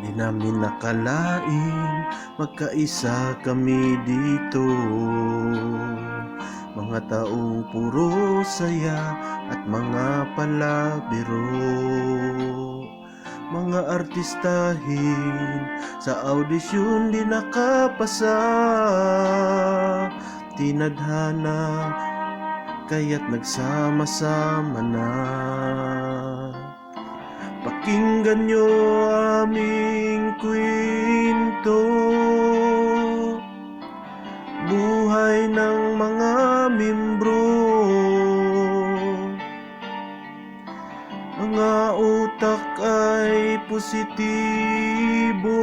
Di namin nakalain, magkaisa kami dito. Mga taong puro saya at mga palabiro. Mga artistahin sa audisyon di nakapasa. Tinadhana kaya't nagsama-sama na. Pakinggan nyo aming kwento, buhay ng mga membro. Mga utak ay positibo,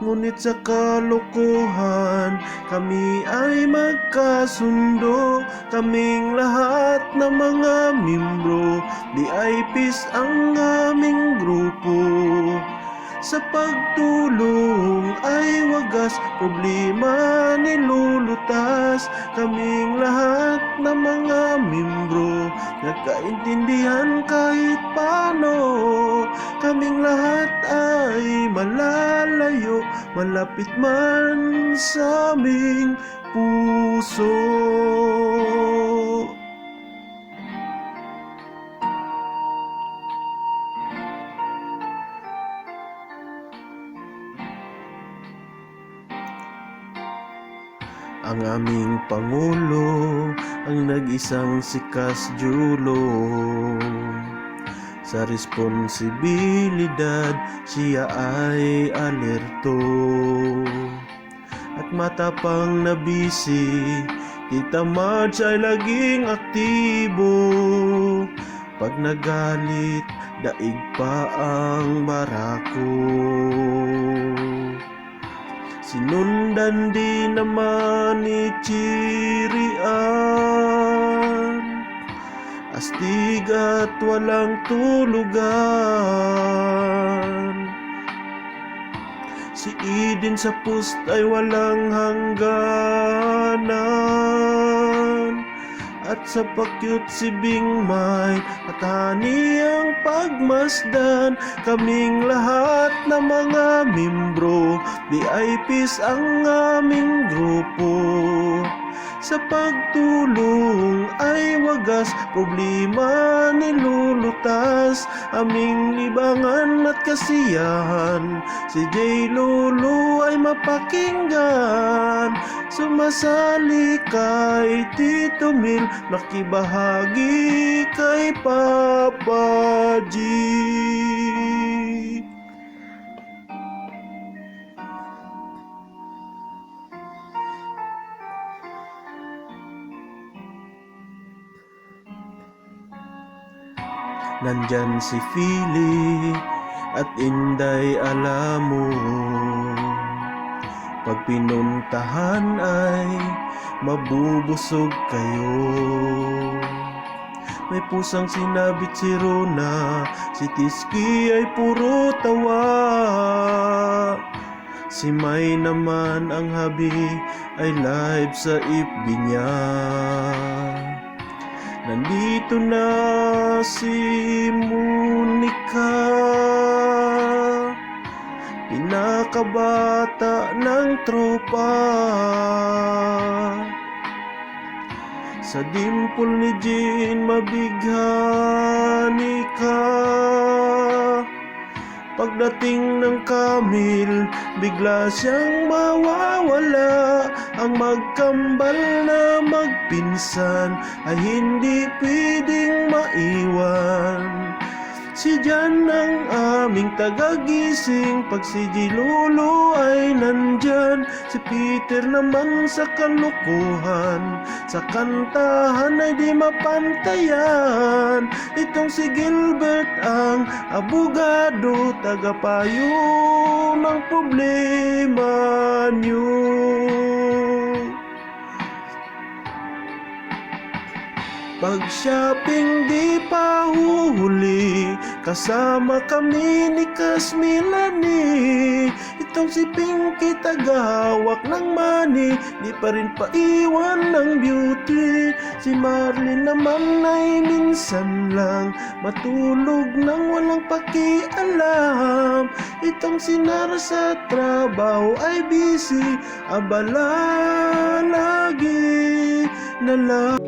ngunit sa kalokohan kami ay magkasundo. Kaming lahat ng mga membro, VIPS ang aming grupo. Sa pagtulong ay wagas problema nilulutas. Kaming lahat ng mga membro, nagkaintindihan kahit paano. Kaming lahat ay malalayo, malapit man sa aming puso. Ang aming Pangulo, ang nag-isang si Julo. Sa responsibilidad, siya ay alerto. At matapang na busy, Tita Marge ay laging aktibo. Pag nagalit, daig pa ang barako. Sinundan din naman ni Chirian, astig at walang tulugan. Si Eden sa post ay walang hangganan, at sa pakyut si Bingmay at Hani ang pagmasdan. Kaming lahat na mga membro, VIPs ang aming grupo. Sa pagtulong ay wagas problema nilulutas. Aming libangan at kasiyahan, si J. Lulu ay mapakinggan. Sumasali kay Tito Mil, nakibahagi kay Papa G. Nandyan si Philly at Inday Alamo. Pag pinuntahan ay mabubusog kayo. May pusang sinabit si Rona, si Tiski ay puro tawa. Si May naman ang habi ay live sa FB niya. Nandito na si Monica, pinakabata ng tropa. Sa dimple ni Jean mabighani ka. Pagdating ng Camille, bigla siyang mawawala. Ang magkambal na magpinsan ay hindi pwedeng maiwan. Si Jan ang aming tagagising, pag si Jilolo ay nandyan. Si Peter naman sa kalukuhan, sa kantahan ay di mapantayan. Itong si Gilbert ang abogado, tagapayo ng problema niyo. Pag-shopping di pa huhuli, kasama kami ni Kasmilani. Itong si Pinky tagahawak ng money, di pa rin paiwan ng beauty. Si Marlene naman ay minsan lang matulog nang walang pakialam. Itong si Nara sa trabaho ay busy, abala lagi na lang.